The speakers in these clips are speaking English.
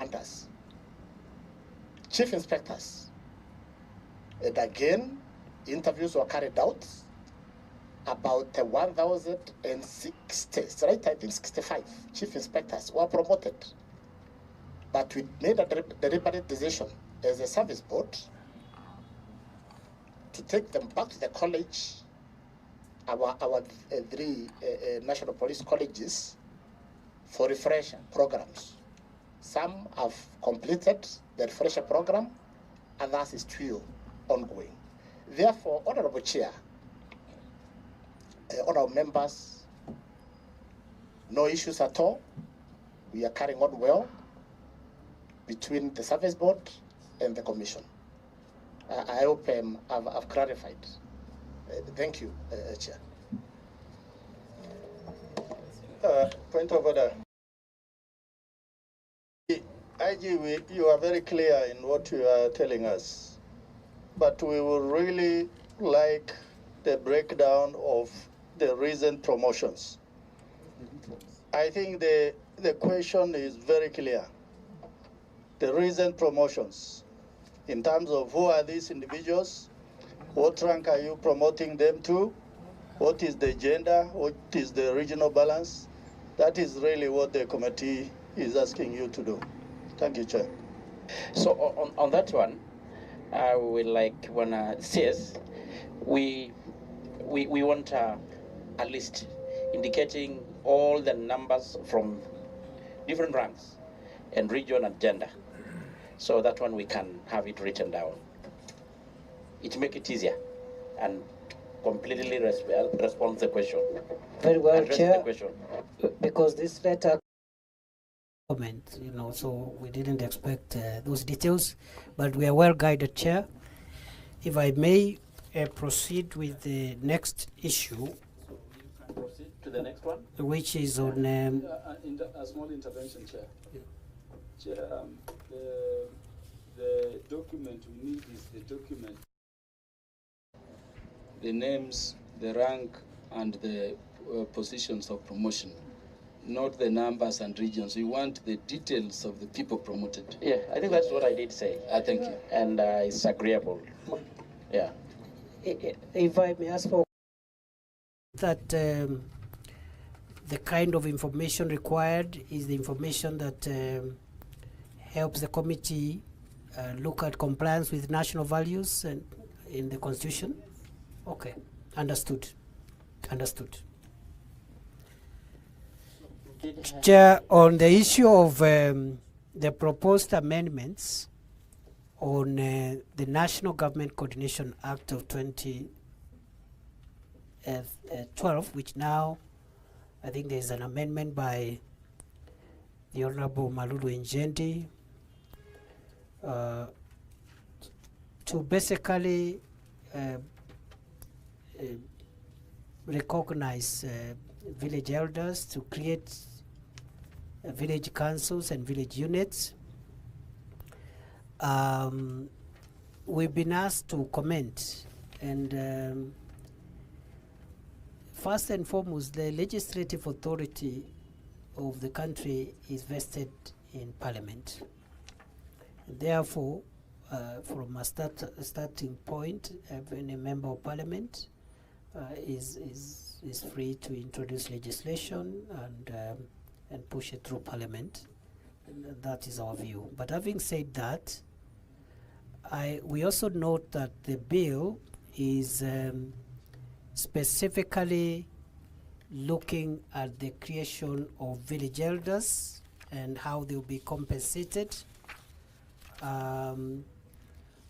hunters, chief inspectors. And again, interviews were carried out. About 1,060, right? I think 65 chief inspectors were promoted. But we made a deliberate decision as a service board to take them back to the college, our three national police colleges, for refresher programs. Some have completed the refresher program, others is still ongoing. Therefore, Honorable Chair, honorable members, no issues at all. We are carrying on well between the service board and the commission. I hope I've clarified. Thank you, Chair. Point of order. IG, you are very clear in what you are telling us, but we would really like the breakdown of the recent promotions. I think the question is very clear. The recent promotions, in terms of who are these individuals, what rank are you promoting them to, what is the gender, what is the regional balance? That is really what the committee is asking you to do. Thank you, Chair. So on that one, I would like when says we want a list indicating all the numbers from different ranks and region and gender. So that one we can have it written down. It make it easier and completely respond the question. Very well, Chair. Because this letter comment, so we didn't expect those details, but we are well guided, Chair. If I may proceed with the next issue. Proceed to the next one. Which is on... a small intervention, Chair. Yeah. Chair, the document we need is the document. The names, the rank, and the positions of promotion, not the numbers and regions. We want the details of the people promoted. Yeah, I think that's what I did say. Thank you. And it's agreeable. Yeah. If I may ask for that, the kind of information required is the information that helps the committee look at compliance with national values and in the Constitution. Okay, understood. Chair, on the issue of the proposed amendments on the National Government Coordination Act of 2012, which now I think there is an amendment by the Honorable Malulu Njendi to basically recognize village elders, to create village councils and village units. We've been asked to comment, and first and foremost, the legislative authority of the country is vested in Parliament. Therefore, from a starting point, even a member of Parliament is free to introduce legislation and push it through Parliament. And that is our view. But having said that, we also note that the bill is specifically looking at the creation of village elders and how they'll be compensated.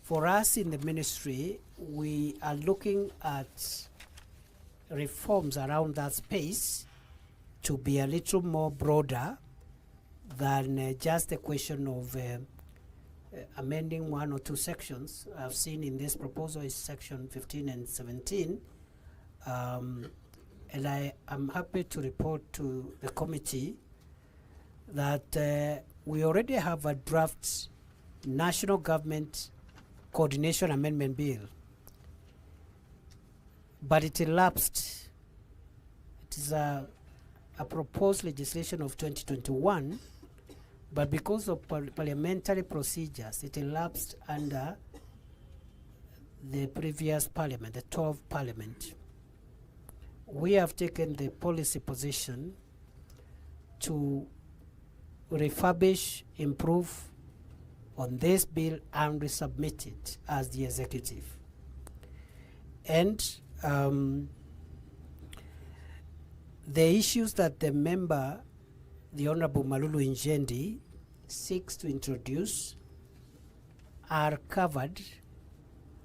For us in the ministry, we are looking at reforms around that space to be a little more broader than just a question of amending one or two sections. I've seen in this proposal is section 15 and 17. And I am happy to report to the committee that we already have a draft National Government Coordination Amendment Bill, but it elapsed. It is a proposed legislation of 2021, But because of parliamentary procedures, it elapsed under the previous parliament, the 12th parliament. We have taken the policy position to refurbish, improve on this bill and resubmit it as the executive. And the issues that the member, the Honorable Malulu Njendi, seeks to introduce are covered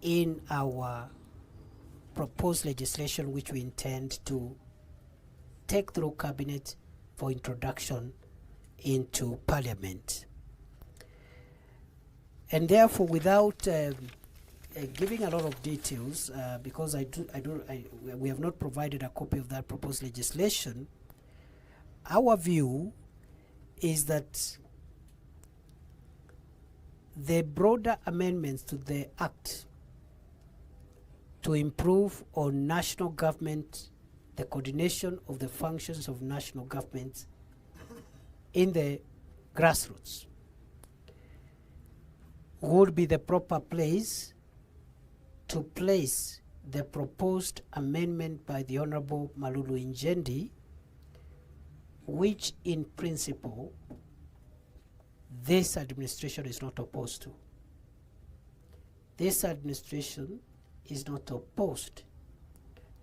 in our proposed legislation, which we intend to take through cabinet for introduction into parliament. And therefore, without giving a lot of details, because we have not provided a copy of that proposed legislation, our view is that the broader amendments to the Act to improve on national government, the coordination of the functions of national governments in the grassroots, would be the proper place to place the proposed amendment by the Honorable Malulu Njendi, which in principle this administration is not opposed to. This administration is not opposed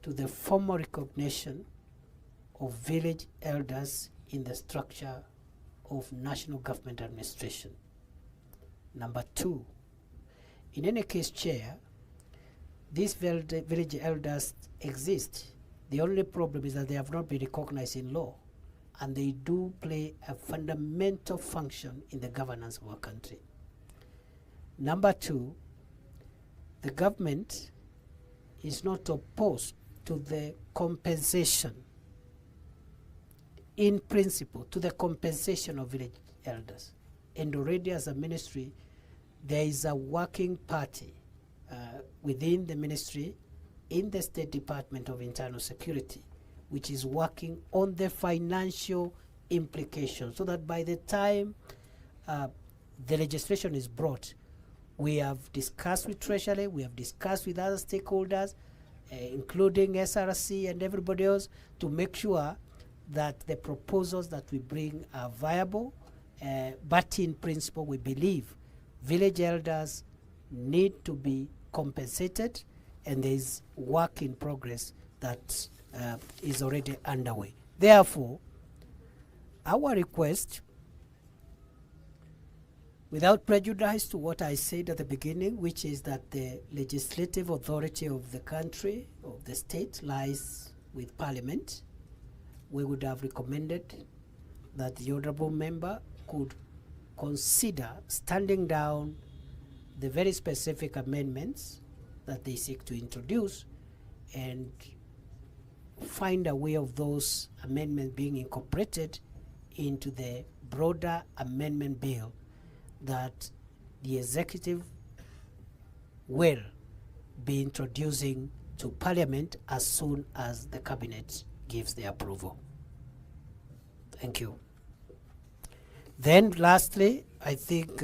to the formal recognition of village elders in the structure of national government administration. Number two, in any case, Chair, these village elders exist. The only problem is that they have not been recognized in law, and they do play a fundamental function in the governance of our country. Number two, the government is not opposed to the compensation, in principle, to the compensation of village elders. And already as a ministry, there is a working party within the ministry in the State Department of Internal Security, which is working on the financial implications, so that by the time the legislation is brought, we have discussed with Treasury, we have discussed with other stakeholders, including SRC and everybody else, to make sure that the proposals that we bring are viable. But in principle, we believe village elders need to be compensated, and there is work in progress that is already underway. Therefore, our request, without prejudice to what I said at the beginning, which is that the legislative authority of the country, of the state, lies with Parliament, we would have recommended that the honorable member could consider standing down the very specific amendments that they seek to introduce and find a way of those amendments being incorporated into the broader amendment bill that the executive will be introducing to Parliament as soon as the cabinet gives the approval. Thank you. Then lastly, I think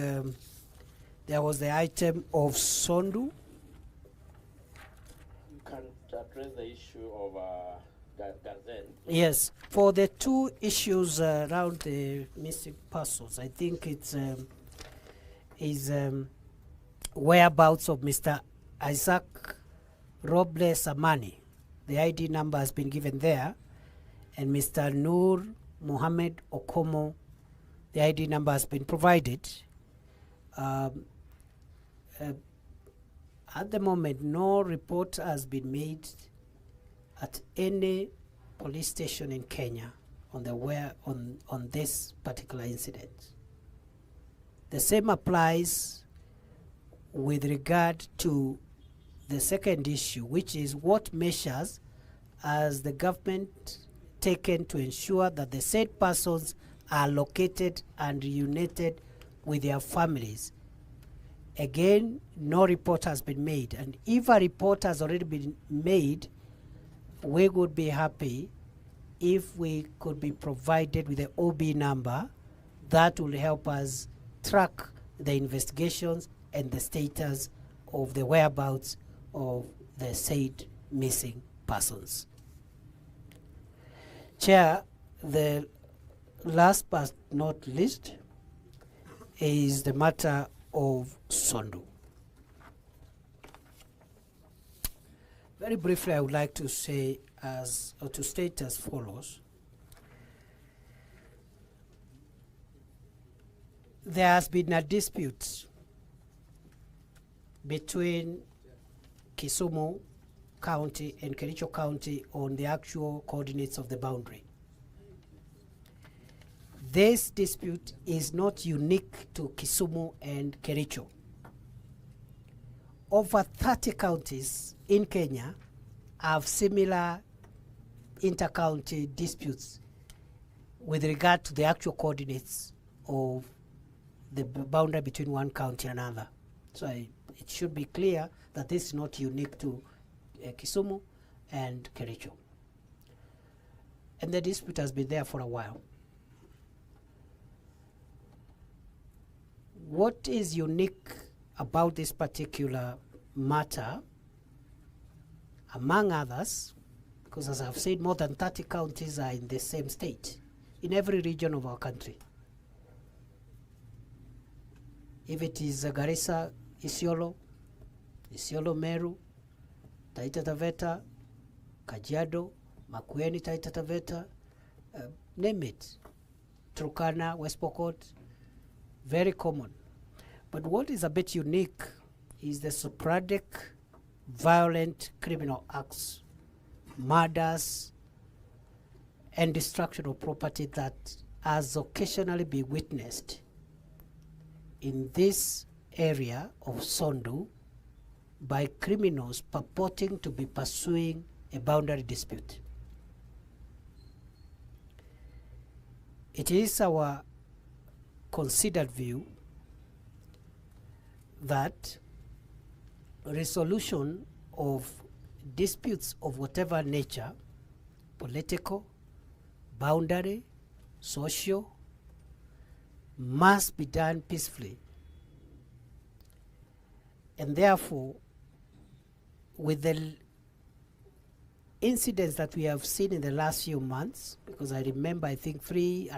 there was the item of Sondu. You can address the issue of Gazen. Yes, for the two issues around the missing persons, I think it's whereabouts of Mr. Isaac Robles Amani. The ID number has been given there, and Mr. Noor Mohammed Okomo, the ID number has been provided. At the moment, no report has been made at any police station in Kenya on this particular incident. The same applies with regard to the second issue, which is what measures has the government taken to ensure that the said persons are located and reunited with their families. Again, no report has been made, and if a report has already been made, we would be happy if we could be provided with the OB number That will help us track the investigations and the status of the whereabouts of the said missing persons. Chair, the last but not least is the matter of Sondu. Very briefly, I would like to say to state as follows. There has been a dispute between Kisumu County and Kericho County on the actual coordinates of the boundary. This dispute is not unique to Kisumu and Kericho. Over 30 counties in Kenya have similar inter-county disputes with regard to the actual coordinates of the boundary between one county and another. So it should be clear that this is not unique to Kisumu and Kericho. And the dispute has been there for a while. What is unique about this particular matter, among others, because as I've said, more than 30 counties are in the same state, in every region of our country. If it is Garissa, Isiolo, Meru, Taita Taveta, Kajiado, Makueni, Taita Taveta, name it, Turkana, West Pokot, very common. But what is a bit unique is the sporadic violent criminal acts, murders, and destruction of property that has occasionally been witnessed in this area of Sondu by criminals purporting to be pursuing a boundary dispute. It is our considered view that resolution of disputes of whatever nature, political, boundary, social, must be done peacefully. And therefore, with the incidents that we have seen in the last few months, because I remember, I think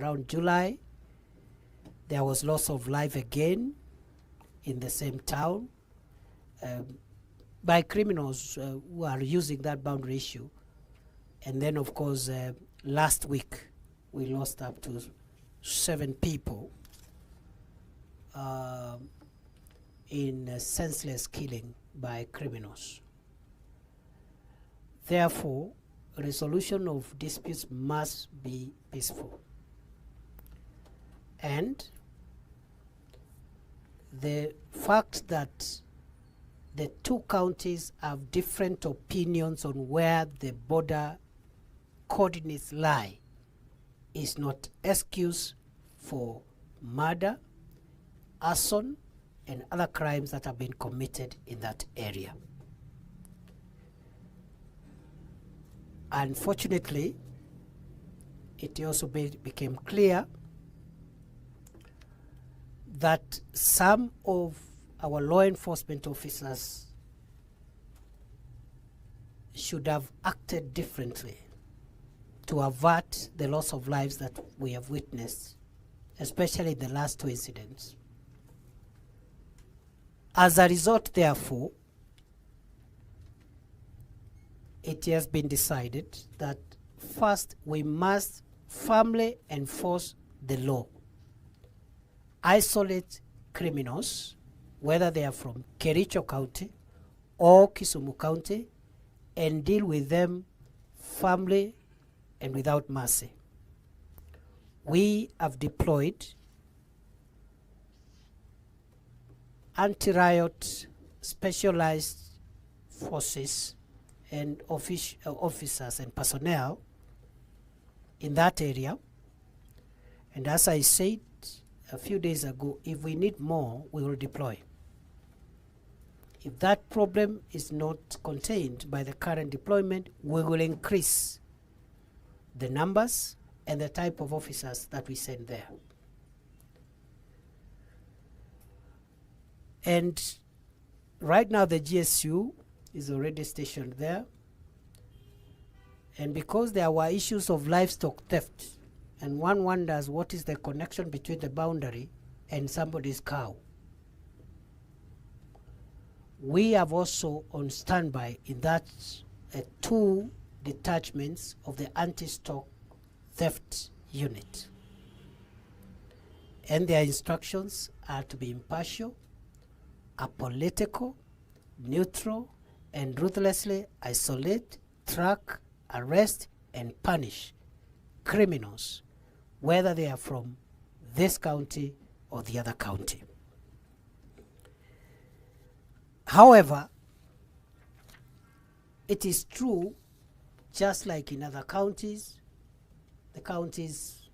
around July, there was loss of life again in the same town by criminals who are using that boundary issue. And then, of course, last week, we lost up to 7 people in senseless killing by criminals. Therefore, resolution of disputes must be peaceful. And the fact that the two counties have different opinions on where the border coordinates lie is not excuse for murder, arson, and other crimes that have been committed in that area. Unfortunately, it also became clear that some of our law enforcement officers should have acted differently to avert the loss of lives that we have witnessed, especially the last 2 incidents. As a result, therefore, it has been decided that first we must firmly enforce the law, isolate criminals, whether they are from Kericho County or Kisumu County, and deal with them firmly and without mercy. We have deployed anti-riot specialized forces and officers and personnel in that area. And as I said a few days ago, if we need more, we will deploy. If that problem is not contained by the current deployment, we will increase the numbers and the type of officers that we send there. And right now the GSU is already stationed there. And because there were issues of livestock theft, and one wonders what is the connection between the boundary and somebody's cow. We have also on standby in that 2 detachments of the anti-stock theft unit. And their instructions are to be impartial, apolitical, neutral, and ruthlessly isolate, track, arrest, and punish criminals, whether they are from this county or the other county. However, it is true, just like in other counties, the counties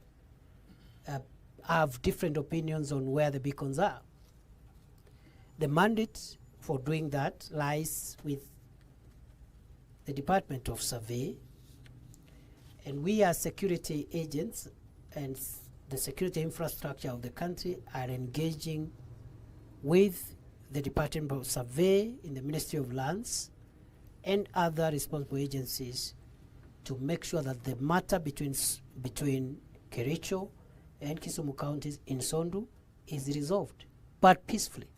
have different opinions on where the beacons are. The mandate for doing that lies with the Department of Survey, and we as security agents and the security infrastructure of the country are engaging with the Department of Survey in the Ministry of Lands and other responsible agencies to make sure that the matter between Kericho and Kisumu counties in Sondu is resolved, but peacefully.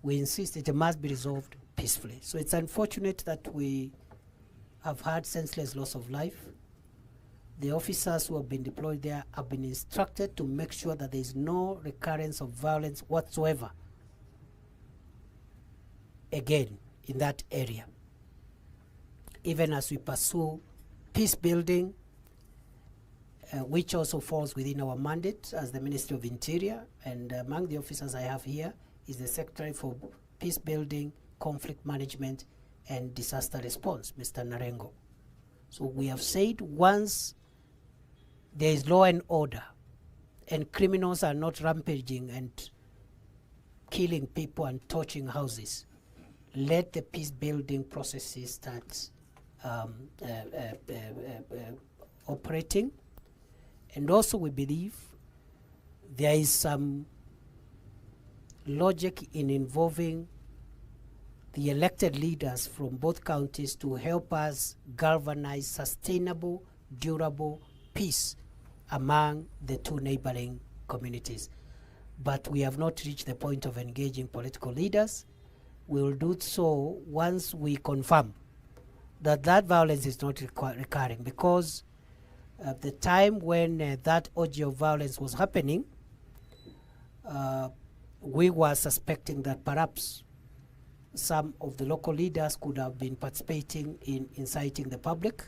We insist it must be resolved peacefully. So it's unfortunate that we have had senseless loss of life. The officers who have been deployed there have been instructed to make sure that there is no recurrence of violence whatsoever again in that area. Even as we pursue peace building, which also falls within our mandate as the Ministry of Interior, and among the officers I have here is the Secretary for Peace Building, Conflict Management, and Disaster Response, Mr. Narengo. So we have said once there is law and order and criminals are not rampaging and killing people and torching houses, let the peace building processes start operating. And also we believe there is some logic in involving the elected leaders from both counties to help us galvanize sustainable, durable peace among the 2 neighboring communities. But we have not reached the point of engaging political leaders. We will do so once we confirm that that violence is not recurring, because at the time when that orgy of violence was happening, we were suspecting that perhaps some of the local leaders could have been participating in inciting the public.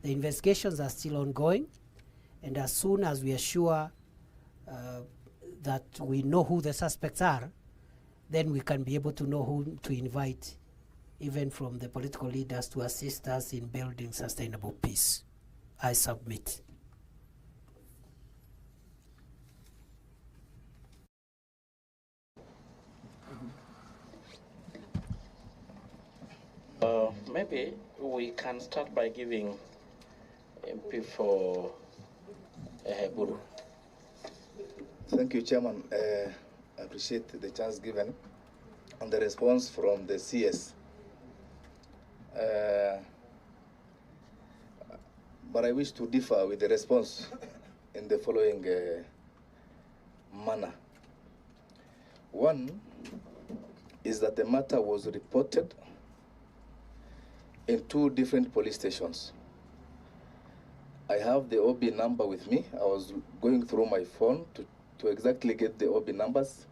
The investigations are still ongoing, and as soon as we are sure that we know who the suspects are, then we can be able to know who to invite, even from the political leaders, to assist us in building sustainable peace. I submit. Maybe we can start by giving MP for Buru. Thank you, Chairman. I appreciate the chance given and the response from the CS. But I wish to differ with the response in the following manner. One is that the matter was reported in 2 different police stations. I have the OB number with me. I was going through my phone to exactly get the OB numbers.